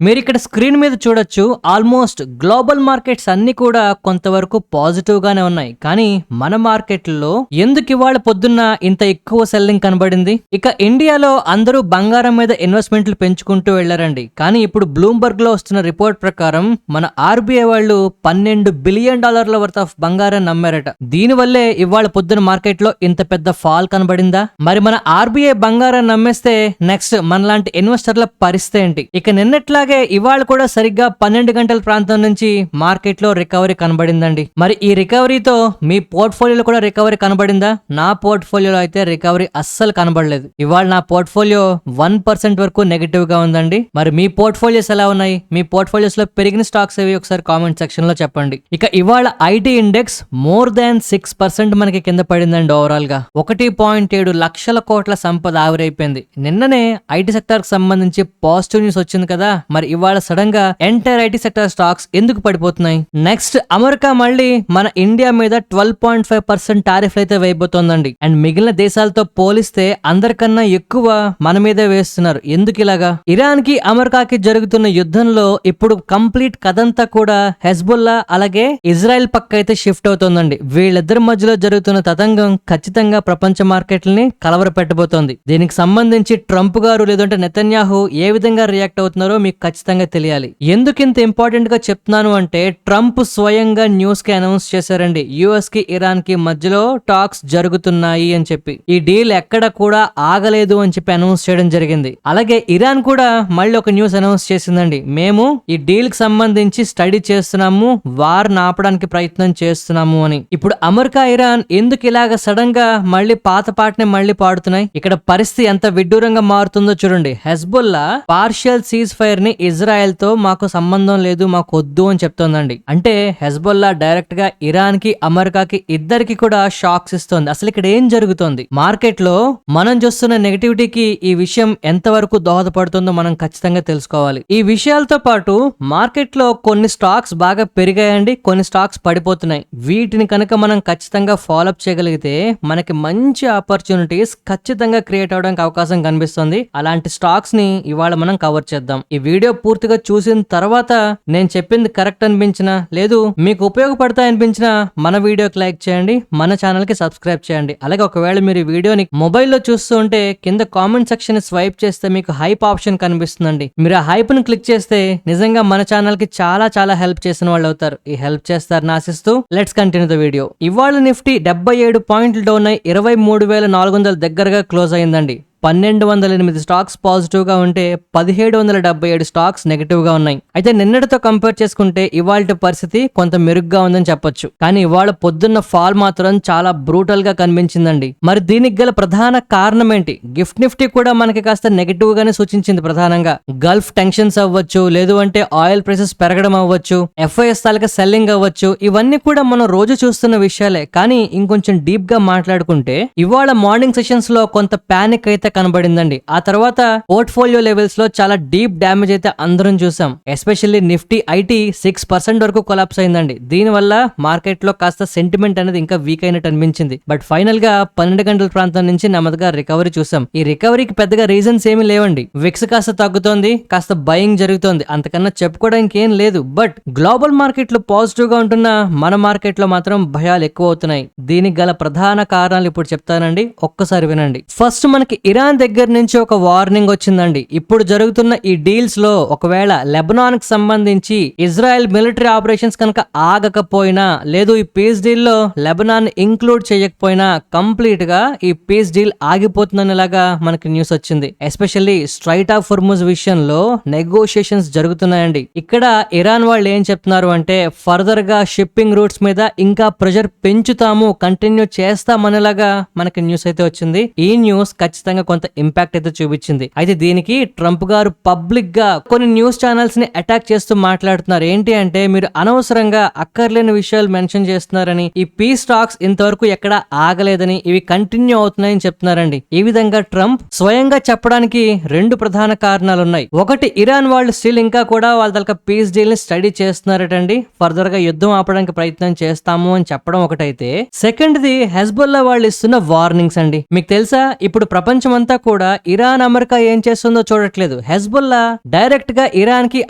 మీరు ఇక్కడ స్క్రీన్ మీద చూడొచ్చు, ఆల్మోస్ట్ గ్లోబల్ మార్కెట్స్ అన్ని కూడా కొంతవరకు పాజిటివ్ గానే ఉన్నాయి. కానీ మన మార్కెట్లో ఎందుకు ఇవాళ పొద్దున్న ఇంత ఎక్కువ సెల్లింగ్ కనబడింది? ఇక ఇండియాలో అందరూ బంగారం మీద ఇన్వెస్ట్మెంట్లు పెంచుకుంటూ వెళ్లారండి. కానీ ఇప్పుడు బ్లూంబర్గ్ లో వస్తున్న రిపోర్ట్ ప్రకారం మన ఆర్బీఐ వాళ్ళు $12 బిలియన్ వర్త్ ఆఫ్ బంగారాన్ని నమ్మారట. దీనివల్లే ఇవాళ పొద్దున మార్కెట్ లో ఇంత పెద్ద ఫాల్ కనబడిందా? మరి మన ఆర్బీఐ బంగారాన్ని నమ్మేస్తే నెక్స్ట్ మనలాంటి ఇన్వెస్టర్ల పరిస్థితి ఏంటి? ఇక నిన్నట్లాగే ఇవాళ కూడా సరిగ్గా 12 గంటల ప్రాంతం నుంచి మార్కెట్ లో రికవరీ కనబడిందండి. మరి ఈ రికవరీతో మీ పోర్ట్ఫోలియోలో కూడా రికవరీ కనబడిందా? నా పోర్ట్ఫోలియోలో అయితే రికవరీ అస్సలు కనబడలేదు. ఇవాళ నా పోర్ట్ఫోలియో 1% వరకు నెగటివ్ గా ఉందండి. మరి మీ పోర్ట్ఫోలియోస్ ఎలా ఉన్నాయి? మీ పోర్ట్ఫోలియోస్ లో పెరిగిన స్టాక్స్ ఏవి ఒకసారి కామెంట్ సెక్షన్ లో చెప్పండి. ఇక ఇవాళ ఐటీ ఇండెక్స్ మోర్ దాన్ 6% మనకి కింద పడిందండి. ఓవరాల్ గా 1.7 లక్షల కోట్ల సంపద ఆవిరైపోయింది. నిన్ననే ఐటీ సెక్టర్ కి సంబంధించి పాజిటివ్ న్యూస్ వచ్చింది కదా. మరి ఇవాళ సడన్ గా ఎంటైర్ ఐటీ సెక్టర్ స్టాక్స్ ఎందుకు పడిపోతున్నాయి? నెక్స్ట్ అమెరికా మళ్ళీ మన ఇండియా మీద 12.5% టారిఫ్ అయితే వేయబోతోందండి. అండ్ మిగిలిన దేశాలతో పోలిస్తే అందరికన్నా ఎక్కువ మన మీదే వేస్తున్నారు. ఎందుకు ఇలాగా? ఇరాన్ కి అమెరికాకి జరుగుతున్న యుద్ధంలో ఇప్పుడు కంప్లీట్ కథంతా కూడా హెజ్బుల్లా అలాగే ఇజ్రాయెల్ పక్క అయితే షిఫ్ట్ అవుతోందండి. వీళ్ళిద్దరి మధ్యలో జరుగుతున్న తతంగం ఖచ్చితంగా ప్రపంచ మార్కెట్లని కలవర పెట్టబోతోంది. దీనికి సంబంధించి ట్రంప్ గారు లేదంటే నెతన్యాహు ఏ విధంగా రియాక్ట్ అవుతున్నారో మీకు ఖచ్చితంగా తెలియాలి. ఎందుకు ఇంత ఇంపార్టెంట్ గా చెప్తున్నాను అంటే ట్రంప్ స్వయంగా న్యూస్ కి అనౌన్స్ చేశారండి, యుఎస్ కి ఇరాన్ కి మధ్యలో టాక్స్ జరుగుతున్నాయి అని చెప్పి. ఈ డీల్ ఎక్కడ కూడా ఆగలేదు అని చెప్పి అనౌన్స్ చేయడం జరిగింది. అలాగే ఇరాన్ కూడా మళ్ళీ ఒక న్యూస్ అనౌన్స్ చేసిందండి, మేము ఈ డీల్ కి సంబంధించి స్టడీ చేస్తున్నాము, వార్ ఆపడానికి ప్రయత్నం చేస్తున్నాము అని. ఇప్పుడు అమెరికా ఇరాన్ ఎందుకు ఇలాగ సడన్ గా మళ్ళీ పాత పాటనే మళ్ళీ పాడుతున్నాయి? ఇక్కడ పరిస్థితి ఎంత విడ్డూరంగా మారుతుందో చూడండి. హెజ్బుల్లా పార్షియల్ సీజ్ ఫైర్ ని ఇజ్రాయెల్ తో మాకు సంబంధం లేదు, మాకు వద్దు అని చెప్తోందండి. అంటే హెజ్బుల్లా డైరెక్ట్ గా ఇరాన్ కి అమెరికాకి ఇద్దరికి కూడా షాక్స్ ఇస్తోంది. అసలు ఇక్కడ ఏం జరుగుతోంది? మార్కెట్ లో మనం చూస్తున్న నెగటివిటీకి ఈ విషయం ఎంతవరకు దోహదపడుతుందో మనం ఖచ్చితంగా తెలుసుకోవాలి. ఈ విషయాలతో పాటు మార్కెట్ లో కొన్ని స్టాక్స్ బాగా పెరిగాయండి, కొన్ని స్టాక్స్ పడిపోతున్నాయి. వీటిని కనుక మనం ఖచ్చితంగా ఫాలోఅప్ చేయగలిగితే మనకి మంచి ఆపర్చునిటీస్ ఖచ్చితంగా క్రియేట్ అవడానికి అవకాశం కనిపిస్తుంది. అలాంటి స్టాక్స్ ని ఇవాళ మనం కవర్ చేద్దాం. ఈ వీడియో పూర్తిగా చూసిన తర్వాత నేను చెప్పింది కరెక్ట్ అనిపించినా లేదు మీకు ఉపయోగపడతాయి అనిపించినా మన వీడియోకి లైక్ చేయండి, మన ఛానల్ కి సబ్స్క్రైబ్ చేయండి. అలాగే ఒకవేళ మీరు ఈ వీడియోని మొబైల్లో చూస్తూ ఉంటే కింద కామెంట్ సెక్షన్ స్వైప్ చేస్తే మీకు హైప్ ఆప్షన్ కనిపిస్తుందండి. మీరు ఆ హైప్ ని క్లిక్ చేస్తే నిజంగా మన ఛానల్ కి చాలా హెల్ప్ చేసిన వాళ్ళు అవుతారు. ఈ హెల్ప్ చేస్తారని ఆశిస్తూ లెట్స్ కంటిన్యూ ద వీడియో. ఇవాళ నిఫ్టీ 77 పాయింట్లు డౌన్ అయి 23,400 దగ్గరగా క్లోజ్ అయిందండి. 1208 స్టాక్స్ పాజిటివ్ గా ఉంటే 1777 స్టాక్స్ నెగటివ్ గా ఉన్నాయి. అయితే నిన్నటితో కంపేర్ చేసుకుంటే ఇవాళ పరిస్థితి కొంత మెరుగ్గా ఉందని చెప్పొచ్చు. కానీ ఇవాళ పొద్దున్న ఫాల్ మాత్రం చాలా బ్రూటల్ గా కనిపించిందండి. మరి దీనికి గల ప్రధాన కారణం ఏంటి? గిఫ్ట్ నిఫ్టీ కూడా మనకి కాస్త నెగటివ్ గానే సూచించింది. ప్రధానంగా గల్ఫ్ టెన్షన్స్ అవ్వచ్చు, లేదు అంటే ఆయిల్ ప్రైసెస్ పెరగడం అవ్వచ్చు, ఎఫ్ఐఎస్ తాలూకా సెల్లింగ్ అవ్వచ్చు, ఇవన్నీ కూడా మనం రోజు చూస్తున్న విషయాలే. కానీ ఇంకొంచెం డీప్ గా మాట్లాడుకుంటే ఇవాళ మార్నింగ్ సెషన్స్ లో కొంత ప్యానిక్ అయితే కనబడిందండి. ఆ తర్వాత పోర్ట్ఫోలియో లెవెల్స్ లో చాలా డీప్ డ్యామేజ్ అయితే అందరం చూసాం. ఎస్పెషల్లీ నిఫ్టీ ఐటీ 6% వరకు కొలాప్స్ అయిందండి. దీని వల్ల మార్కెట్ లో కాస్త సెంటిమెంట్ అనేది ఇంకా వీక్ అయినట్టు అనిపించింది. బట్ ఫైనల్ గా 12 గంటల ప్రాంతం నుంచి నెమ్మదిగా రికవరీ చూసాం. ఈ రికవరీకి పెద్దగా రీజన్స్ ఏమీ లేవండి. విక్స్ కాస్త తగ్గుతోంది, కాస్త బయింగ్ జరుగుతోంది, అంతకన్నా చెప్పుకోవడానికి ఏం లేదు. బట్ గ్లోబల్ మార్కెట్ లో పాజిటివ్ గా ఉంటున్న మన మార్కెట్ లో మాత్రం భయాలు ఎక్కువ అవుతున్నాయి. దీనికి గల ప్రధాన కారణాలు ఇప్పుడు చెప్తానండి, ఒక్కసారి వినండి. ఫస్ట్ మనకి ఇరాన్ దగ్గర నుంచి ఒక వార్నింగ్ వచ్చిందండి. ఇప్పుడు జరుగుతున్న ఈ డీల్స్ లో ఒకవేళ లెబనాన్ కి సంబంధించి ఇజ్రాయెల్ మిలిటరీ ఆపరేషన్స్ కనుక ఆగకపోయినా, లేదు ఈ పీస్ డీల్ లో లెబనాన్ ఇంక్లూడ్ చేయకపోయినా కంప్లీట్ గా ఈ పీస్ డీల్ ఆగిపోతుందనేలాగా మనకి న్యూస్ వచ్చింది. ఎస్పెషల్లీ స్ట్రైట్ ఆఫ్ హోర్ముజ్ విషయంలో నెగోషియేషన్స్ జరుగుతున్నాయండి. ఇక్కడ ఇరాన్ వాళ్ళు ఏం చెప్తున్నారు అంటే ఫర్దర్ గా షిప్పింగ్ రూట్స్ మీద ఇంకా ప్రెషర్ పెంచుతాము, కంటిన్యూ చేస్తామనేలాగా మనకి న్యూస్ అయితే వచ్చింది. ఈ న్యూస్ ఖచ్చితంగా కొంత ఇంపాక్ట్ అయితే చూపించింది. అయితే దీనికి ట్రంప్ గారు పబ్లిక్ గా కొన్ని న్యూస్ ఛానల్స్ ని అటాక్ చేస్తూ మాట్లాడుతున్నారు. ఏంటి అంటే మీరు అనవసరంగా అక్కర్లేని విషయాలు మెన్షన్ చేస్తున్నారని, ఈ పీ స్టాక్స్ ఇంతవరకు ఎక్కడ ఆగలేదని, ఇవి కంటిన్యూ అవుతున్నాయని చెప్తున్నారండి. ఈ విధంగా ట్రంప్ స్వయంగా చెప్పడానికి 2 ప్రధాన కారణాలు ఉన్నాయి. ఒకటి, ఇరాన్ వాళ్ళు స్టిల్ ఇంకా కూడా వాళ్ళ తలక పీస్ డీల్ ని స్టడీ చేస్తున్నారటండి, ఫర్దర్ గా యుద్ధం ఆపడానికి ప్రయత్నం చేస్తాము అని చెప్పడం ఒకటైతే, సెకండ్ ది హెజ్బుల్లా వాళ్ళు ఇస్తున్న వార్నింగ్స్ అండి. మీకు తెలుసా ఇప్పుడు ప్రపంచం అంతా కూడా ఇరాన్ అమెరికా ఏం చేస్తుందో చూడట్లేదు. హెజ్బుల్లా డైరెక్ట్ గా ఇరాన్ కి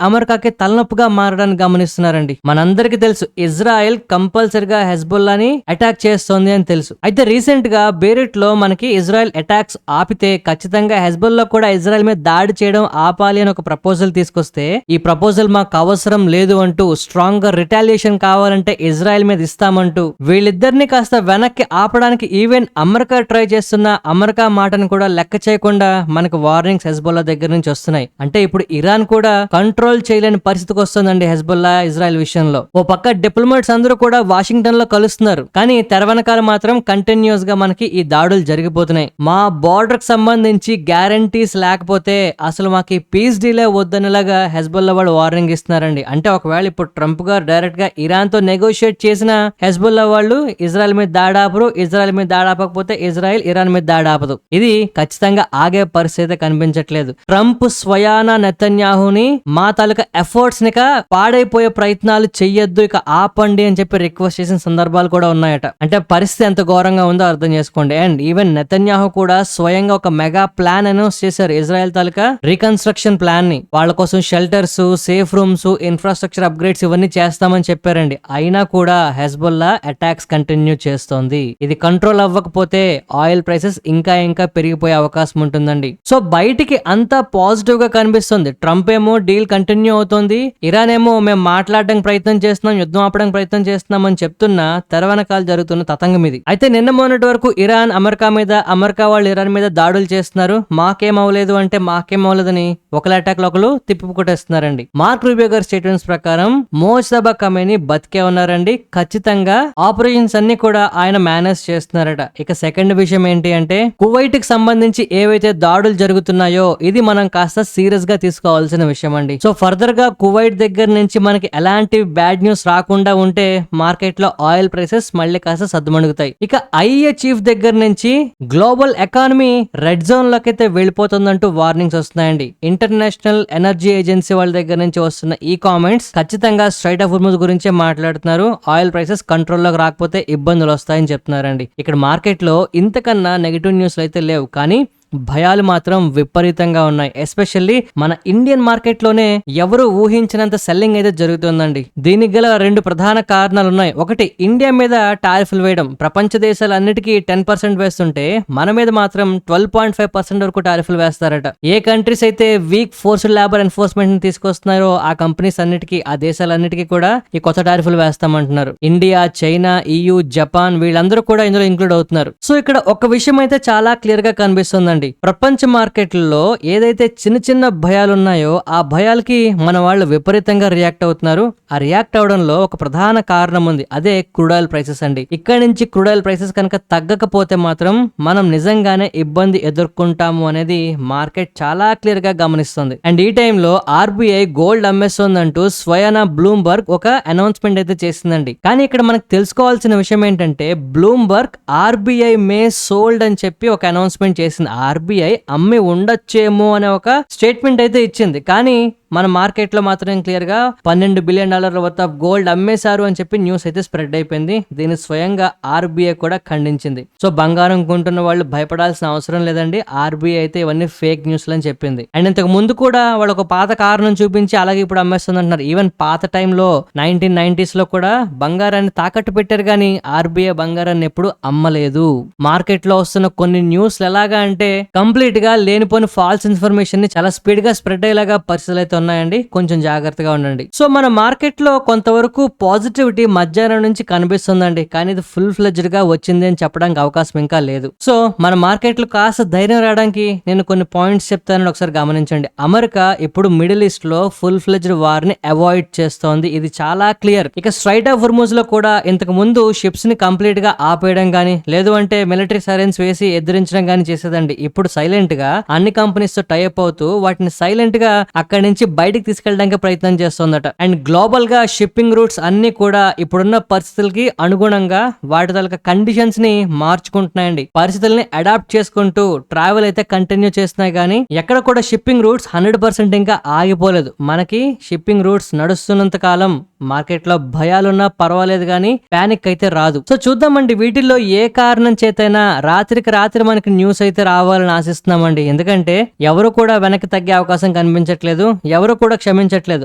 అమెరికాకి తలనొప్పుగా మారడానికి గమనిస్తున్నారండి. మనందరికి తెలుసు ఇజ్రాయెల్ కంపల్సరిగా హెజ్బుల్లాని అటాక్ చేస్తోంది అని తెలుసు. అయితే రీసెంట్ గా బేరిట్ లో మనకి ఇజ్రాయెల్ అటాక్స్ ఆపితే ఖచ్చితంగా హెజ్బుల్లా కూడా ఇజ్రాయెల్ మీద దాడి చేయడం ఆపాలి అని ఒక ప్రపోజల్ తీసుకొస్తే, ఈ ప్రపోజల్ మాకు అవసరం లేదు అంటూ స్ట్రాంగ్ గా రిటాలియేషన్ కావాలంటే ఇజ్రాయెల్ మీద ఇస్తామంటూ వీళ్ళిద్దరిని కాస్త వెనక్కి ఆపడానికి ఈవెన్ అమెరికా ట్రై చేస్తున్న అమెరికా మాటను కూడా లెక్క చేయకుండా మనకు వార్నింగ్స్ హెజ్బుల్లా దగ్గర నుంచి వస్తున్నాయి. అంటే ఇప్పుడు ఇరాన్ కూడా కంట్రోల్ చేయలేని పరిస్థితికి వస్తుందండి హెజ్బుల్లా ఇజ్రాయెల్ విషయంలో. ఓ పక్క డిప్లొమాట్స్ అందరూ కూడా వాషింగ్టన్ లో కలుస్తున్నారు, కానీ తెరవెనకాల మాత్రం కంటిన్యూస్ గా మనకి ఈ దాడులు జరిగిపోతున్నాయి. మా బోర్డర్ కి సంబంధించి గ్యారంటీస్ లేకపోతే అసలు మాకు ఈ పీస్ డీలే వద్దనేలాగా హెజ్బుల్లా వాళ్ళు వార్నింగ్ ఇస్తున్నారండి. అంటే ఒకవేళ ఇప్పుడు ట్రంప్ గారు డైరెక్ట్ గా ఇరాన్ తో నెగోషియేట్ చేసిన హెజ్బుల్లా వాళ్ళు ఇజ్రాయెల్ మీద దాడాపరు, ఇజ్రాయెల్ మీద దాడాపకపోతే ఇజ్రాయెల్ ఇరాన్ మీద దాడాపదు. ఇది ఖచ్చితంగా ఆగే పరిస్థితి కనిపించట్లేదు. ట్రంప్ స్వయానా నెతన్యాహుని మా తాలూకా ఎఫర్ట్స్ ని పాడైపోయే ప్రయత్నాలు చెయ్యొద్దు, ఇక ఆపండి అని చెప్పి రిక్వెస్ట్ చేసిన సందర్భాలు కూడా ఉన్నాయట. అంటే పరిస్థితి ఎంత ఘోరంగా ఉందో అర్థం చేసుకోండి. అండ్ ఈవెన్ నెతన్యాహు కూడా స్వయంగా ఒక మెగా ప్లాన్ అనౌన్స్ చేశారు. ఇజ్రాయెల్ తాలూకా రీకన్స్ట్రక్షన్ ప్లాన్ ని, వాళ్ళ కోసం shelters, safe rooms, infrastructure upgrades ఇవన్నీ చేస్తామని చెప్పారండి. అయినా కూడా హెజ్బుల్లా అటాక్స్ కంటిన్యూ చేస్తోంది. ఇది కంట్రోల్ అవ్వకపోతే ఆయిల్ ప్రైసెస్ ఇంకా ఇంకా పెరిగిపోయే అవకాశం ఉంటుందండి. సో బయటికి అంతా పాజిటివ్ గా కనిపిస్తుంది. ట్రంప్ ఏమో డీల్ కంటిన్యూ అవుతోంది, ఇరాన్ ఏమో మేము మాట్లాడడానికి ప్రయత్నం చేస్తున్నాం, యుద్ధం ఆపడానికి ప్రయత్నం చేస్తున్నాం అని చెప్తున్నా తెరవెనకాల జరుగుతున్న తతంగం ఇది. అయితే నిన్న మొన్నటి వరకు ఇరాన్ అమెరికా మీద, అమెరికా వాళ్ళు ఇరాన్ మీద దాడులు చేస్తున్నారు, మాకేం అవ్వలేదు అంటే మాకేం అవ్వలేదని ఒకళ్ళ అటాక్ లో ఒకరు తిప్పికొట్టేస్తున్నారండి. మార్క్ రూబియో గారి స్టేట్మెంట్స్ ప్రకారం మోజ్తబా ఖమేనీ బతికే ఉన్నారండి. ఖచ్చితంగా ఆపరేషన్స్ అన్ని కూడా ఆయన మేనేజ్ చేస్తున్నారట. ఇక సెకండ్ విషయం ఏంటి అంటే కువైట్ కి సంబంధించి ఏవైతే దాడులు జరుగుతున్నాయో ఇది మనం కాస్త సీరియస్ గా తీసుకోవాల్సిన విషయం అండి. సో ఫర్దర్ గా కువైట్ దగ్గర నుంచి మనకి ఎలాంటి బ్యాడ్ న్యూస్ రాకుండా ఉంటే మార్కెట్ లో ఆయిల్ ప్రైసెస్ మళ్ళీ కాస్త సద్దుమణుగుతాయి. ఇక ఐఏ చీఫ్ దగ్గర నుంచి గ్లోబల్ ఎకానమీ రెడ్ జోన్ లోకి అయితే వెళ్ళిపోతుందంటూ వార్నింగ్స్ వస్తున్నాయండి. ఇంటర్నేషనల్ ఎనర్జీ ఏజెన్సీ వాళ్ళ దగ్గర నుంచి వస్తున్న ఈ కామెంట్స్ ఖచ్చితంగా స్ట్రైట్ ఆఫ్ హార్ముజ్ గురించే మాట్లాడుతున్నారు. ఆయిల్ ప్రైసెస్ కంట్రోల్లోకి రాకపోతే ఇబ్బందులు వస్తాయని చెప్తున్నారండి. ఇక్కడ మార్కెట్ లో ఇంతకన్నా నెగిటివ్ న్యూస్లు అయితే లేవు, కానీ భయాలు మాత్రం విపరీతంగా ఉన్నాయి. ఎస్పెషల్లీ మన ఇండియన్ మార్కెట్ లోనే ఎవరు ఊహించినంత సెల్లింగ్ అయితే జరుగుతుందండి. దీనికి గల రెండు ప్రధాన కారణాలు ఉన్నాయి. ఒకటి, ఇండియా మీద టారిఫ్లు వేయడం. ప్రపంచ దేశాలన్నిటికీ 10% వేస్తుంటే మన మీద మాత్రం 12.5% వరకు టారిఫ్లు వేస్తారట. ఏ కంట్రీస్ అయితే వీక్ ఫోర్స్డ్ లేబర్ ఎన్ఫోర్స్మెంట్ ని తీసుకొస్తున్నారో ఆ కంపెనీస్ అన్నిటికీ, ఆ దేశాలన్నిటికీ కూడా ఈ కొత్త టారిఫ్లు వేస్తామంటున్నారు. ఇండియా, చైనా, EU, జపాన్ వీళ్ళందరూ కూడా ఇందులో ఇంక్లూడ్ అవుతున్నారు. సో ఇక్కడ ఒక విషయం అయితే చాలా క్లియర్ గా కనిపిస్తుందండి. ప్రపంచ మార్కెట్లలో ఏదైతే చిన్న చిన్న భయాలు ఉన్నాయో ఆ భయాలకి మన వాళ్ళు విపరీతంగా రియాక్ట్ అవుతున్నారు. ఆ రియాక్ట్ అవడంలో ఒక ప్రధాన కారణం ఉంది, అదే క్రూడ్ ఆయిల్ ప్రైసెస్ అండి. ఇక్కడ నుంచి క్రూడ్ ఆయిల్ ప్రైసెస్ కనుక తగ్గకపోతే మాత్రం మనం నిజంగానే ఇబ్బంది ఎదుర్కొంటాము అనేది మార్కెట్ చాలా క్లియర్ గా గమనిస్తుంది. అండ్ ఈ టైంలో RBI గోల్డ్ అమ్మేస్తోందంటూ స్వయానా బ్లూంబర్గ్ ఒక అనౌన్స్మెంట్ అయితే చేసిందండి. కానీ ఇక్కడ మనకు తెలుసుకోవాల్సిన విషయం ఏంటంటే బ్లూంబర్గ్ RBI మే సోల్డ్ అని చెప్పి ఒక అనౌన్స్మెంట్ చేసింది. RBI అమ్మి ఉండొచ్చేమో అనే ఒక స్టేట్మెంట్ అయితే ఇచ్చింది. కానీ మన మార్కెట్ లో మాత్రం క్లియర్ గా $12 బిలియన్ వర్త్ ఆఫ్ గోల్డ్ అమ్మేశారు అని చెప్పి న్యూస్ అయితే స్ప్రెడ్ అయిపోయింది. దీన్ని స్వయంగా RBI కూడా ఖండించింది. సో బంగారం కొంటున్న వాళ్ళు భయపడాల్సిన అవసరం లేదండి, RBI అయితే ఇవన్నీ ఫేక్ న్యూస్ అని చెప్పింది. అండ్ ఇంతకు ముందు కూడా వాళ్ళు ఒక పాత కారణం చూపించి అలాగే ఇప్పుడు అమ్మేస్తుంది అంటున్నారు. ఈవెన్ పాత టైంలో 1990s లో కూడా బంగారాన్ని తాకట్టు పెట్టారు, కానీ RBI బంగారాన్ని ఎప్పుడు అమ్మలేదు. మార్కెట్ లో వస్తున్న కొన్ని న్యూస్లు ఎలాగా అంటే కంప్లీట్ గా లేనిపోని ఫాల్స్ ఇన్ఫర్మేషన్ ని చాలా స్పీడ్ గా స్ప్రెడ్ అయ్యేలాగా పరిస్థితులు అయితే ఉన్నాయండి. కొంచెం జాగ్రత్తగా ఉండండి. సో మన మార్కెట్ లో కొంతవరకు పాజిటివిటీ మధ్యాహ్నం నుంచి కనిపిస్తుందండి, కానీ ఇది ఫుల్ ఫ్లెడ్జ్డ్ గా వచ్చింది అని చెప్పడానికి అవకాశం ఇంకా లేదు. సో మన మార్కెట్ లో కాస్త ధైర్యం రావడానికి నేను కొన్ని పాయింట్స్ చెప్తానని ఒకసారి గమనించండి. అమెరికా ఇప్పుడు మిడిల్ ఈస్ట్ లో ఫుల్ ఫ్లెడ్జ్డ్ వార్ ని అవాయిడ్ చేస్తోంది, ఇది చాలా క్లియర్. ఇక స్ట్రైట్ ఆఫ్ హార్ముజ్ లో కూడా ఇంతకు ముందు షిప్స్ ని కంప్లీట్ గా ఆపేయడం గానీ, లేదు అంటే మిలిటరీ సైరన్స్ వేసి ఎదిరించడం గానీ చేసేదండి. ఇప్పుడు సైలెంట్ గా అన్ని కంపెనీస్ తో టైఅప్ అవుతూ వాటిని సైలెంట్ గా అక్కడి నుంచి బయటికి తీసుకెళ్ళడానికి ప్రయత్నం చేస్తోందట. అండ్ గ్లోబల్ గా షిప్పింగ్ రూట్స్ అన్ని కూడా ఇప్పుడున్న పరిస్థితులకి అనుగుణంగా వాటి తాలూకా కండిషన్స్ ని మార్చుకుంటున్నాయండి. పరిస్థితుల్ని అడాప్ట్ చేసుకుంటూ ట్రావెల్ అయితే కంటిన్యూ చేస్తున్నాయి, కానీ ఎక్కడ కూడా షిప్పింగ్ రూట్స్ 100% ఇంకా ఆగిపోలేదు. మనకి షిప్పింగ్ రూట్స్ నడుస్తున్నంత కాలం మార్కెట్ లో భయాలున్నా పర్వాలేదు, కానీ పానిక్ అయితే రాదు. సో చూద్దామండి, వీటిల్లో ఏ కారణం చేతైనా రాత్రికి రాత్రి మనకి న్యూస్ అయితే రావాలని ఆశిస్తున్నామండి. ఎందుకంటే ఎవరు కూడా వెనక్కి తగ్గే అవకాశం కనిపించట్లేదు, ఎవరు కూడా క్షమించట్లేదు.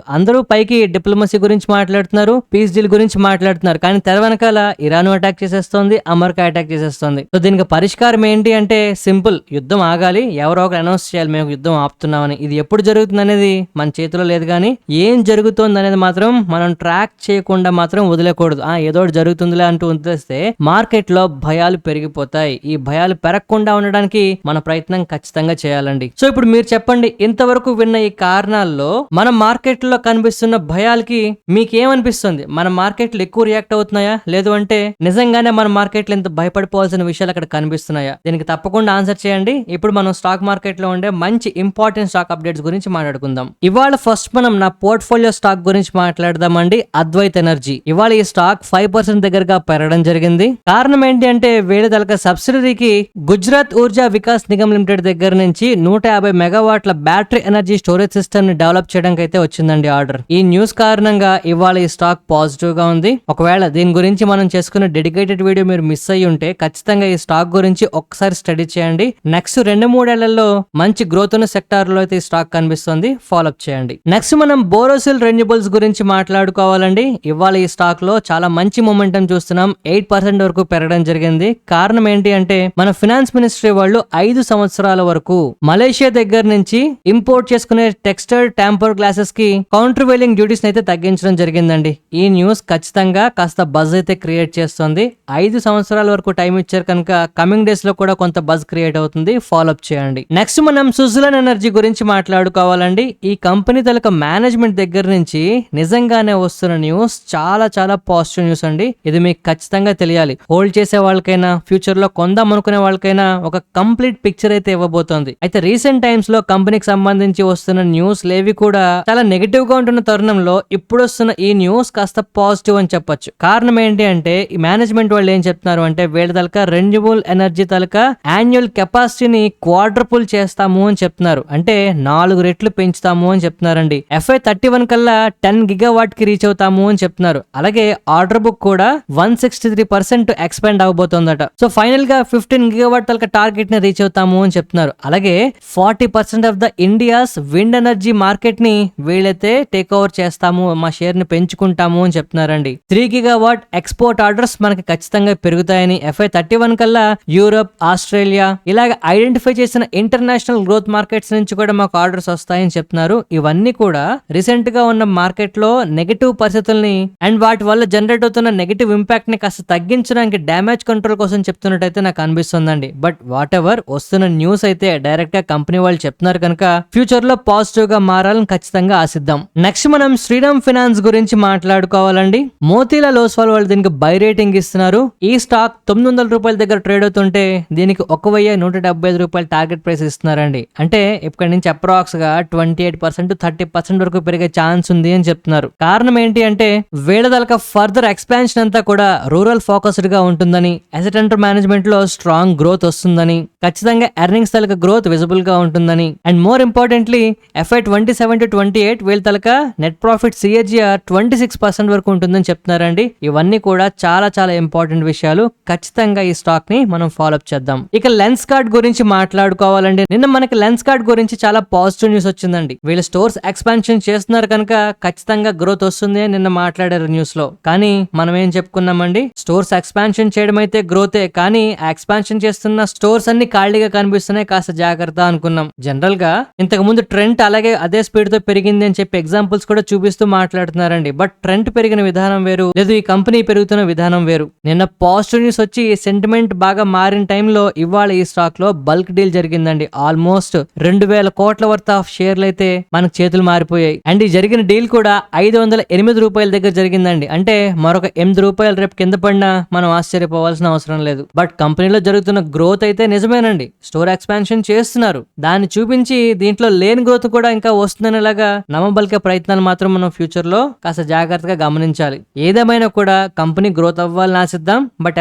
అందరూ పైకి డిప్లొమసీ గురించి మాట్లాడుతున్నారు, పీస్ డీల్ గురించి మాట్లాడుతున్నారు, కానీ తెర వెనకాల ఇరాన్ అటాక్ చేసేస్తోంది, అమెరికా అటాక్ చేసేస్తోంది. సో దీనికి పరిష్కారం ఏంటి అంటే సింపుల్, యుద్ధం ఆగాలి. ఎవరో ఒకరు అనౌన్స్ చేయాలి మేము యుద్ధం ఆపుతున్నామని. ఇది ఎప్పుడు జరుగుతుంది అనేది మన చేతిలో లేదు, కానీ ఏం జరుగుతుంది అనేది మాత్రం మనం ట్రాక్ చేయకుండా మాత్రం వదిలేకూడదు. ఏదో జరుగుతుందిలే అంటూ వదిలేస్తే మార్కెట్ లో భయాలు పెరిగిపోతాయి. ఈ భయాలు పెరగకుండా ఉండడానికి మన ప్రయత్నం ఖచ్చితంగా చేయాలండి. సో ఇప్పుడు మీరు చెప్పండి, ఇంతవరకు విన్న ఈ కారణాల్లో మన మార్కెట్ లో కనిపిస్తున్న భయాలకి మీకేమనిపిస్తుంది? మన మార్కెట్లు ఎక్కువ రియాక్ట్ అవుతున్నాయా, లేదు అంటే నిజంగానే మన మార్కెట్లు ఇంత భయపడిపోవాల్సిన విషయాలు అక్కడ కనిపిస్తున్నాయా? దీనికి తప్పకుండా ఆన్సర్ చేయండి. ఇప్పుడు మనం స్టాక్ మార్కెట్ లో ఉండే మంచి ఇంపార్టెంట్ స్టాక్ అప్డేట్స్ గురించి మాట్లాడుకుందాం. ఇవాళ ఫస్ట్ మనం నా పోర్ట్ఫోలియో స్టాక్ గురించి మాట్లాడదామండి. అద్వైత్ ఎనర్జీ. ఇవాళ ఈ స్టాక్ 5% దగ్గరగా పెరగడం జరిగింది. కారణం ఏంటి అంటే వీళ్ళ తలక సబ్సిడరీకి గుజరాత్ ఊర్జా వికాస్ నిగమ్ లిమిటెడ్ దగ్గర నుంచి 150 మెగావాట్ల బ్యాటరీ ఎనర్జీ స్టోరేజ్ సిస్టమ్ ని డెవలప్ చేయడానికి అయితే వచ్చిందండి ఆర్డర్. ఈ న్యూస్ కారణంగా ఇవాళ ఈ స్టాక్ పాజిటివ్ గా ఉంది. ఒకవేళ దీని గురించి మనం చేసుకున్న డెడికేటెడ్ వీడియో మీరు మిస్ అయ్యి ఉంటే ఖచ్చితంగా ఈ స్టాక్ గురించి ఒక్కసారి స్టడీ చేయండి. నెక్స్ట్ 2-3 ఏళ్లలో మంచి గ్రోత్ ఉన్న సెక్టార్ లో అయితే ఈ స్టాక్ కనిపిస్తుంది, ఫాలోఅప్ చేయండి. నెక్స్ట్ మనం బోరోసిల్ రెన్యూబుల్స్ గురించి మాట్లాడుకోవాలండి. ఇవాళ ఈ స్టాక్ లో చాలా మంచి మొమెంటం చూస్తున్నాం. 8% వరకు పెరగడం జరిగింది. కారణం ఏంటి అంటే మన ఫినాన్స్ మినిస్ట్రీ వాళ్ళు 5 సంవత్సరాల వరకు మలేషియా దగ్గర నుంచి ఇంపోర్ట్ చేసుకునే టెక్స్టైల్ టెంపర్ గ్లాసెస్ కి కౌంటర్ వెయిలింగ్ డ్యూటీస్ అయితే తగ్గించడం జరిగిందండి. ఈ న్యూస్ ఖచ్చితంగా కాస్త బజ్ అయితే క్రియేట్ చేస్తుంది. 5 సంవత్సరాల వరకు టైం ఇచ్చారు కనుక కమింగ్ డేస్ లో కూడా కొంత బజ్ క్రియేట్ అవుతుంది, ఫాలోఅప్ చేయండి. నెక్స్ట్ మనం సుజలాన్ ఎనర్జీ గురించి మాట్లాడుకోవాలండి. ఈ కంపెనీ తలక మేనేజ్మెంట్ దగ్గర నుంచి నిజంగానే వస్తున్న న్యూస్ చాలా చాలా పాజిటివ్ న్యూస్ అండి. ఇది మీకు ఖచ్చితంగా తెలియాలి. హోల్డ్ చేసే వాళ్ళకైనా ఫ్యూచర్ లో కొందాం అనుకునే వాళ్ళకైనా ఒక కంప్లీట్ పిక్చర్ అయితే ఇవ్వబోతోంది. అయితే రీసెంట్ టైమ్స్ లో కంపెనీకి సంబంధించి వస్తున్న న్యూస్ లేవి కూడా చాలా నెగిటివ్ గా ఉంటున్న తరుణంలో ఇప్పుడు వస్తున్న ఈ న్యూస్ కాస్త పాజిటివ్ అని చెప్పొచ్చు. కారణం ఏంటి అంటే ఈ మేనేజ్మెంట్ వాళ్ళు ఏం చెప్తున్నారు అంటే వీళ్ళ తలక రెన్యూబుల్ ఎనర్జీ తలక యాన్యువల్ కెపాసిటీని క్వాడ్రపుల్ చేస్తాము అని చెప్తున్నారు. అంటే 4 రెట్లు పెంచుతాము అని చెప్తున్నారండి. FY31 కల్లా 10 గిగావాట్ కి రీచ్ అవుతాము అని చెప్తున్నారు. అలాగే ఆర్డర్ బుక్ కూడా 163% ఎక్స్పాండ్ అవబోతోందట. సో ఫైనల్ గా 15 గిగావాట్ తలక టార్గెట్ ని రీచ్ అవుతాము అని చెప్తున్నారు. అలాగే 40% of the India's wind energy market ని వీళ్ళైతే టేక్ ఓవర్ చేస్తాము, మా షేర్ ని పెంచుకుంటాము అని చెప్తున్నారండి. 3 గిగావాట్ ఎక్స్పోర్ట్ ఆర్డర్స్ మనకి ఖచ్చితంగా పెరుగుతాయని, FY31 కల్లా యూరప్, ఆస్ట్రేలియా ఇలాగ ఐడెంటిఫై చేసిన ఇంటర్నేషనల్ గ్రోత్ మార్కెట్స్ నుంచి కూడా మాకు ఆర్డర్స్ వస్తాయని చెప్తున్నారు. ఇవన్నీ కూడా రీసెంట్ గా ఉన్న మార్కెట్ లో నెగటివ్ పరిస్థితుల్ని అండ్ వాటి వల్ల జనరేట్ అవుతున్న నెగటివ్ ఇంపాక్ట్ ని కాస్త తగ్గించడానికి డ్యామేజ్ కంట్రోల్ కోసం చెప్తున్నట్టయితే నాకు అనిపిస్తుందండి. బట్ వాట్ ఎవర్, వస్తున్న న్యూస్ అయితే డైరెక్ట్ గా కంపెనీ వాళ్ళు చెప్తున్నారు కనుక ఫ్యూచర్ లో పాజిటివ్ గా మారాలని ఖచ్చితంగా ఆశిద్దాం. నెక్స్ట్ మనం శ్రీరామ్ ఫైనాన్స్ గురించి మాట్లాడుకోవాలండి. మోతీలాల్ ఓస్వాల్ వాళ్ళు దీనికి బై రేటింగ్ ఇస్తున్నారు. ఈ స్టాక్ 900 రూపాయల దగ్గర ట్రేడ్ అవుతుంటే దీనికి 1175 రూపాయల టార్గెట్ ప్రైస్ ఇస్తున్నారండి. అంటే ఇక్కడి నుంచి అప్రాక్స్ గా 28% 30% వరకు పెరిగే ఛాన్స్ ఉంది అని చెప్తున్నారు. కారణం ఏంటి అంటే వీళ్ళ తలక ఫర్దర్ ఎక్స్పాన్షన్ అంతా కూడా రూరల్ ఫోకస్డ్ గా ఉంటుందని, అసెట్ అండర్ మేనేజ్మెంట్ లో స్ట్రాంగ్ గ్రోత్ వస్తుందని, ఖచ్చితంగా ఎర్నింగ్స్ తలక గ్రోత్ విజిబుల్ గా ఉంటుందని, and more importantly FY27 to 28 వీళ్ళ తలక నెట్ ప్రాఫిట్ CAGR 26% వరకు ఉంటుందని చెప్తున్నారండి. ఇవన్నీ కూడా చాలా చాలా ఇంపార్టెంట్ విషయాలు. ఖచ్చితంగా ఈ స్టాక్ ని మనం ఫాలోఅప్ చేద్దాం. ఇక లెన్స్ కార్డ్ గురించి మాట్లాడుకోవాలండి. నిన్న మనకి లెన్స్ కార్డ్ గురించి చాలా పాజిటివ్ న్యూస్ వచ్చిందండి. వీళ్ళు స్టోర్స్ ఎక్స్పాన్షన్ చేస్తున్నారు కనుక ఖచ్చితంగా గ్రోత్ వస్తుంది అని నిన్న మాట్లాడారు న్యూస్ లో. కానీ మనం ఏం చెప్పుకున్నామండి, స్టోర్స్ ఎక్స్పాన్షన్ చేయడం అయితే గ్రోతే, కానీ ఎక్స్పాన్షన్ చేస్తున్న స్టోర్స్ అన్ని ఖాళీగా కనిపిస్తున్నాయి, కాస్త జాగ్రత్త అనుకున్నాం. జనరల్ గా ఇంతకు ముందు ట్రెండ్ అలాగే అదే స్పీడ్ తో పెరిగింది అని చెప్పి ఎగ్జాంపుల్స్ కూడా చూపిస్తూ మాట్లాడుతున్నారండి. బట్ ట్రెండ్ పెరిగిన విధానం వేరు, లేదు ఈ కంపెనీ పెరుగుతున్న విధానం వేరు. నిన్న పాజిటివ్ న్యూస్ వచ్చి సెంటిమెంట్ బాగా మారిన టైంలో ఇవాళ ఈ స్టాక్ లో బల్క్ డీల్ జరిగిందండి. ఆల్మోస్ట్ 2000 కోట్ల వర్త్ ఆఫ్ షేర్లు అయితే మనకు చేతులు మారిపోయాయి. అండ్ ఈ జరిగిన డీల్ కూడా 508 రూపాయల దగ్గర జరిగిందండి. అంటే మరొక 8 రూపాయలు రేపు కింద పడినా మనం ఆశ్చర్యపోవాల్సిన అవసరం లేదు. బట్ కంపెనీలో జరుగుతున్న గ్రోత్ అయితే నిజమేనండి. స్టోర్ ఎక్స్పాన్షన్ చేస్తున్నారు, దాన్ని చూపించి దీంట్లో లేని గ్రోత్ కూడా ఇంకా వస్తుందనేలాగా నమ్మబలికే ప్రయత్నాలు మాత్రం మనం ఫ్యూచర్ లో కాస్త జాగ్రత్తగా గమనించాలి. ఏదేమైనా కూడా కంపెనీ గ్రోత్ అవ్వాలని ఆశిద్దాం. బట్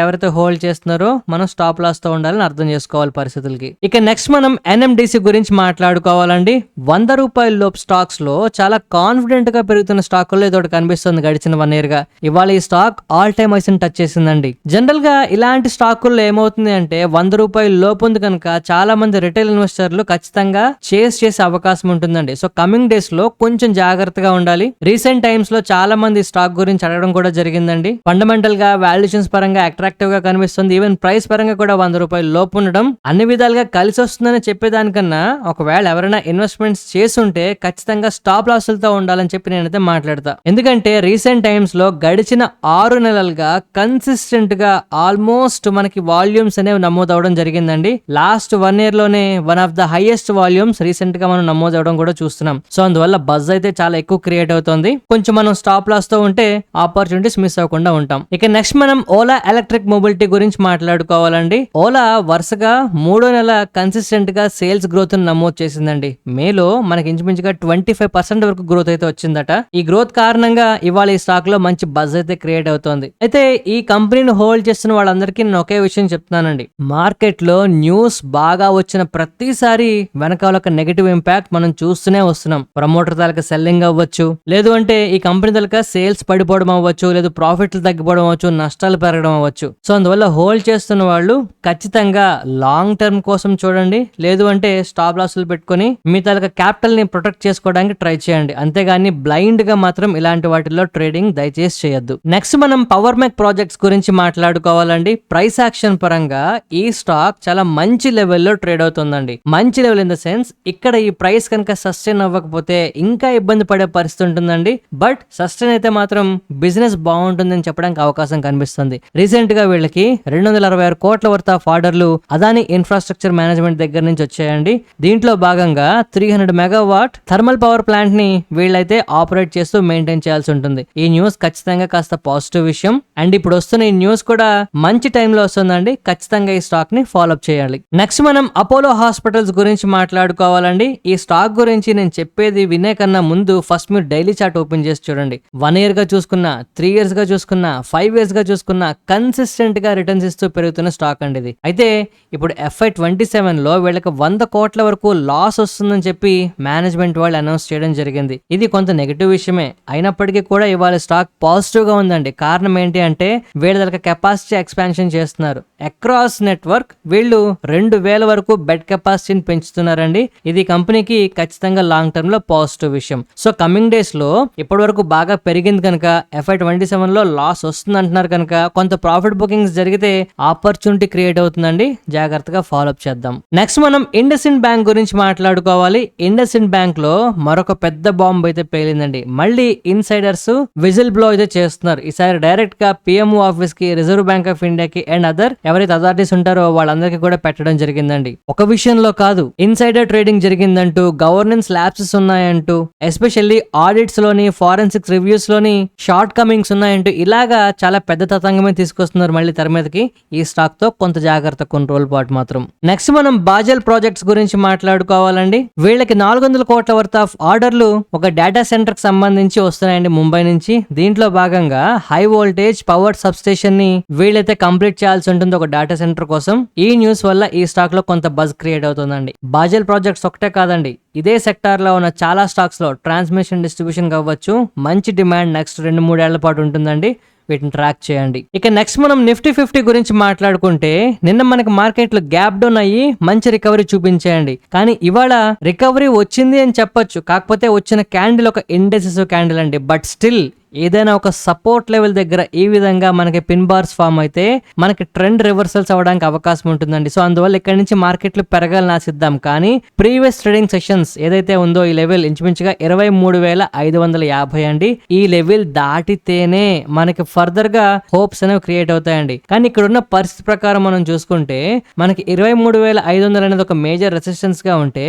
ఎవరైతే హోల్డ్ చేస్తున్నారో మనం స్టాప్ లాస్ తో ఉండాలని అర్థం చేసుకోవాలి పరిస్థితులకి. ఇక నెక్స్ట్ మనం NMDC గురించి మాట్లాడుకోవాలండి. 100 రూపాయల లోపు స్టాక్స్ లో చాలా కాన్ఫిడెంట్ గా పెరుగుతున్న స్టాకుల్లో ఇదొకటి కనిపిస్తుంది గడిచిన 1 year గా. ఇవాళ ఈ stock all time highs touch చేసిందండి. జనరల్ గా ఇలాంటి స్టాకుల్లో ఏమవుతుంది అంటే 100 రూపాయల లోపు ఉంది కనుక చాలా మంది రిటైల్ ఇన్వెస్టర్లు ఖచ్చితంగా చేసే అవకాశం ఉంటుందండి. సో కమింగ్ డేస్ లో కొంచెం జాగ్రత్తగా ఉండాలి. రీసెంట్ టైమ్స్ లో చాలా మంది స్టాక్ గురించి అడగడం కూడా జరిగిందండి. ఫండమెంటల్ గా వాల్యుయేషన్స్ పరంగా అట్రాక్టివ్ గా కనిపిస్తుంది. ఈవెన్ ప్రైస్ పరంగా కూడా 100 రూపాయల లోపు ఉండడం అన్ని విధాలుగా కలిసి వస్తుందని చెప్పేదానికన్నా ఒకవేళ ఎవరైనా ఇన్వెస్ట్మెంట్స్ చేస్తుంటే ఖచ్చితంగా స్టాప్ లాసులతో ఉండాలని చెప్పి నేనైతే మాట్లాడతా. ఎందుకంటే రీసెంట్ టైమ్స్ లో గడిచిన 6 నెలలుగా కన్సిస్టెంట్ గా ఆల్మోస్ట్ మనకి వాల్యూమ్స్ అనేవి నమోదవడం జరిగిందండి. లాస్ట్ 1 year లోనే one of the highest volumes recent గా మనం నమోదవడం కూడా చూస్తున్నాం. సో అందువల్ల బజ్ అయితే చాలా ఎక్కువ క్రియేట్ అవుతుంది. కొంచెం మనం స్టాప్ లాస్ తో ఉంటే ఆపర్చునిటీస్ మిస్ అవ్వకుండా ఉంటాం. ఇక నెక్స్ట్ మనం ఓలా ఎలక్ట్రిక్ మొబిలిటీ గురించి మాట్లాడుకోవాలండి. ఓలా వరుసగా 3వ నెల కన్సిస్టెంట్ గా సేల్స్ గ్రోత్ నమోదు చేసిందండి. మేలో మనకి ఇంచుమించుగా 25% వరకు గ్రోత్ అయితే వచ్చిందట. ఈ గ్రోత్ కారణంగా ఇవాళ ఈ స్టాక్ లో మంచి బజ్ అయితే క్రియేట్ అవుతోంది. అయితే ఈ కంపెనీని హోల్డ్ చేస్తున్న వాళ్ళందరికీ నేను ఒకే విషయం చెప్తున్నానండి. మార్కెట్ లో న్యూస్ బాగా వచ్చిన ప్రతిసారి వెనకాల ఒక నెగటివ్ ఇంపాక్ట్ మనం చూస్తూనే వస్తున్నాం. ప్రమోటర్ తాలూకా సెల్లింగ్ అవ్వచ్చు, లేదు అంటే ఈ కంపెనీ తాలూకా సేల్స్ పడిపోవడం అవ్వచ్చు, లేదు ప్రాఫిట్లు తగ్గిపోవడం అవ్వచ్చు, నష్టాలు పెరగడం అవ్వచ్చు. సో అందువల్ల హోల్డ్ చేస్తున్న వాళ్ళు ఖచ్చితంగా లాంగ్ టర్మ్ కోసం చూడండి, లేదు అంటే స్టాప్ లాసులు పెట్టుకుని మీ తాలూకా క్యాపిటల్ ని ప్రొటెక్ట్ చేసుకోవడానికి ట్రై చేయండి. అంతేగాని బ్లైండ్ గా మాత్రం ఇలాంటి వాటిల్లో ట్రేడింగ్ దయచేసి చేయొద్దు. నెక్స్ట్ మనం పవర్ మేక్ ప్రాజెక్ట్స్ గురించి మాట్లాడుకోవాలండి. ప్రైస్ యాక్షన్ పరంగా ఈ స్టాక్ చాలా మంచి లెవెల్లో ట్రేడ్ అవుతుందండి. మంచి లెవెల్ ఇన్ ద సెన్స్ ఇక్కడ ఈ ప్రైస్ కనుక సస్టైన్ అవ్వకపోతే ఇంకా ఇబ్బంది పడే పరిస్థితి ఉంటుందండి. బట్ సస్టైన్ అయితే మాత్రం బిజినెస్ బాగుంటుందని చెప్పడానికి అవకాశం కనిపిస్తుంది. రీసెంట్ గా వీళ్ళకి 266 కోట్ల వర్త్ ఆఫ్ ఆర్డర్లు అదాని ఇన్ఫ్రాస్ట్రక్చర్ మేనేజ్మెంట్ దగ్గర నుంచి వచ్చాయండి. దీంట్లో భాగంగా 300 మెగావాట్ థర్మల్ పవర్ ప్లాంట్ ని వీళ్ళైతే ఆపరేట్ చేస్తూ మెయింటైన్ చేయాల్సి ఉంటుంది. ఈ న్యూస్ ఖచ్చితంగా కాస్త పాజిటివ్ విషయం. అండ్ ఇప్పుడు వస్తున్న ఈ న్యూస్ కూడా మంచి టైంలో వస్తుందండి. ఖచ్చితంగా ఈ స్టాక్ ని ఫాలో అప్ చేయాలి. నెక్స్ట్ మనం అపోలో హాస్పిటల్స్ గురించి మాట్లాడుకోవాలండి. ఈ స్టాక్ గురించి నేను చెప్పేది వినే కన్నా ముందు ఫస్ట్ మీరు డైలీ చార్ట్ ఓపెన్ చేసి చూడండి. 1 year గా చూసుకున్నా, 3 years గా చూసుకున్నా, 5 years గా చూసుకున్నా కన్సిస్టెంట్ గా రిటర్న్స్ ఇస్తూ పెరుగుతున్న స్టాక్ అండి ఇది. అయితే ఇప్పుడు FY27 లో వీళ్ళకి 100 కోట్ల వరకు లాస్ వస్తుందని చెప్పి మేనేజ్మెంట్ వాళ్ళు అనౌన్స్ చేయడం జరిగింది. ఇది కొంత నెగిటివ్ విషయమే అయినప్పటికీ కూడా ఇవాళ స్టాక్ పాజిటివ్ గా ఉందండి. కారణం ఏంటి అంటే వీళ్ళ కెపాసిటీ ఎక్స్పాన్షన్ చేస్తున్నారు. అక్రాస్ నెట్వర్క్ వీళ్ళు 2000 వరకు బెడ్ కెపాసిటీని పెంచుతున్నారండి. ఇది కంపెనీకి ఖచ్చితంగా లాంగ్ టర్మ్ లో పాజిటివ్ విషయం. సో కమింగ్ డేస్ లో ఇప్పటి వరకు బాగా పెరిగింది కనుక FY27 లో లాస్ వస్తుంది అంటున్నారు కనుక కొంత ప్రాఫిట్ బుకింగ్స్ జరిగితే ఆపర్చునిటీ క్రియేట్ అవుతుందండి. జాగ్రత్తగా ఫాలో అప్ చేద్దాం. నెక్స్ట్ మనం ఇండస్ ఇండ్ బ్యాంక్ గురించి మాట్లాడుకోవాలి. ఇండస్ ఇండ్ బ్యాంక్ లో మరొక పెద్ద బాంబ్ అయితే పేలిందండి. మళ్ళీ ఇన్సైడర్స్ విజిల్ బ్లో అయితే చేస్తున్నారు. ఈసారి డైరెక్ట్ గా PMO ఆఫీస్ కి, రిజర్వ్ బ్యాంక్ ఆఫ్ ఇండియాకి అండ్ అదర్ ఎవరైతే అథారిటీస్ ఉంటారో వాళ్ళందరికీ కూడా పెట్టడం జరిగిందండి. ఒక విషయంలో కాదు, ఇన్సైడర్ ట్రేడింగ్ జరిగిందంటూ, గవర్నెన్స్ ల్యాప్సెస్ ఉన్నాయంటూ, ఎస్పెషల్లీ ఆడిట్స్ లోని, ఫారెన్సిక్ రివ్యూస్ లోని షార్ట్ కమింగ్స్ ఉన్నాయంటూ ఇలాగా చాలా పెద్ద తతంగమే తీసుకొస్తున్నారు మళ్ళీ తెర మీదకి. ఈ స్టాక్ తో కొంత జాగ్రత్త, కొన్ని రోజుల పాటు మాత్రం. నెక్స్ట్ మనం బాజెల్ ప్రాజెక్ట్స్ గురించి మాట్లాడుకోవాలండి. వీళ్ళకి 400 కోట్ల వర్త్ ఆఫ్ ఆర్డర్లు ఒక డేటా సెంటర్ కి సంబంధించి వస్తున్నాయండి ముంబై నుంచి. దీంట్లో భాగంగా high voltage power sub station ని వీళ్ళైతే కంప్లీట్ చేయాల్సి ఉంటుంది ఒక డేటా సెంటర్ కోసం. ఈ న్యూస్ వల్ల ఈ స్టాక్ లో కొంత బజ్ క్రియేట్ అవుతుందండి. బాజెల్ ప్రాజెక్ట్స్ ఒకటే కాదండి, ఇదే సెక్టార్ లో ఉన్న చాలా స్టాక్స్ లో ట్రాన్స్మిషన్ డిస్ట్రిబ్యూషన్ కావచ్చు మంచి డిమాండ్ నెక్స్ట్ 2-3 ఏళ్ల పాటు ఉంటుందండి. వీటిని ట్రాక్ చేయండి. ఇక నెక్స్ట్ మనం నిఫ్టీ 50 గురించి మాట్లాడుకుంటే నిన్న మనకి మార్కెట్లు గ్యాప్ డౌన్ అయ్యి మంచి రికవరీ చూపించేయండి. కానీ ఇవాళ రికవరీ వచ్చింది అని చెప్పొచ్చు. కాకపోతే వచ్చిన క్యాండిల్ ఒక ఇండెసిసివ్ క్యాండిల్ అండి. బట్ స్టిల్ ఏదైనా ఒక సపోర్ట్ లెవెల్ దగ్గర ఈ విధంగా మనకి పిన్ బార్స్ ఫామ్ అయితే మనకి ట్రెండ్ రివర్సల్స్ అవ్వడానికి అవకాశం ఉంటుందండి. సో అందువల్ల ఇక్కడ నుంచి మార్కెట్లు పెరగాలని ఆశిద్దాం. కానీ ప్రీవియస్ ట్రేడింగ్ సెషన్స్ ఏదైతే ఉందో ఈ లెవెల్ ఇంచుమించుగా 23,550 అండి. ఈ లెవెల్ దాటితేనే మనకి ఫర్దర్ గా హోప్స్ అనేవి క్రియేట్ అవుతాయండి. కానీ ఇక్కడ ఉన్న పరిస్థితి ప్రకారం మనం చూసుకుంటే మనకి 23,500 అనేది ఒక మేజర్ రెసిస్టెన్స్ గా ఉంటే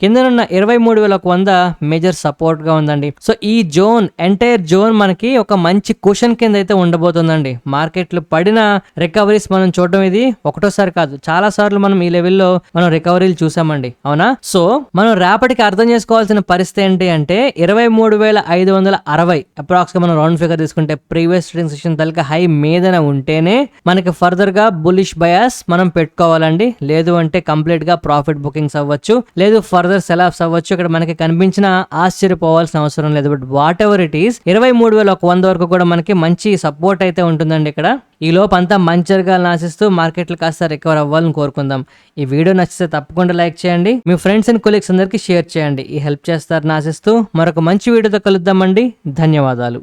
కిందనున్న 23,100 మేజర్ సపోర్ట్ గా ఉందండి. సో ఈ జోన్ ఎంటైర్ జోన్ మనకి ఒక మంచి క్వశ్చన్ కింద అయితే ఉండబోతుందండి. మార్కెట్లు పడిన రికవరీస్ మనం చూడడం ఇది ఒకటోసారి కాదు, చాలా సార్లు మనం ఈ లెవెల్లో మనం రికవరీలు చూసామండి, అవునా? సో మనం రేపటికి అర్థం చేసుకోవాల్సిన పరిస్థితి ఏంటి అంటే 23,560 అప్రాక్స్ గా మనం రౌండ్ ఫిగర్ తీసుకుంటే ప్రీవియస్ ట్రేడింగ్ సెషన్ తలక హై మీదన ఉంటేనే మనకి ఫర్దర్ గా బులిష్ బయాస్ మనం పెట్టుకోవాలండి. లేదు అంటే కంప్లీట్ గా ప్రాఫిట్ బుకింగ్స్ అవ్వచ్చు, లేదు ఫర్దర్ సెల్ ఆఫ్స్ అవ్వచ్చు. ఇక్కడ మనకి కనిపించిన ఆశ్చర్యపోవాల్సిన అవసరం లేదు. But what ever it is 23,100 వరకు కూడా మనకి మంచి సపోర్ట్ అయితే ఉంటుందండి. ఇక్కడ ఈ లోపు అంతా మంచిగా ఆశిస్తూ మార్కెట్లు కాస్త రికవర్ అవ్వాలని కోరుకుందాం. ఈ వీడియో నచ్చితే తప్పకుండా లైక్ చేయండి, మీ ఫ్రెండ్స్ అండ్ కొలీగ్స్ అందరికీ షేర్ చేయండి. ఈ హెల్ప్ చేస్తారని ఆశిస్తూ మరొక మంచి వీడియోతో కలుద్దామండి. ధన్యవాదాలు.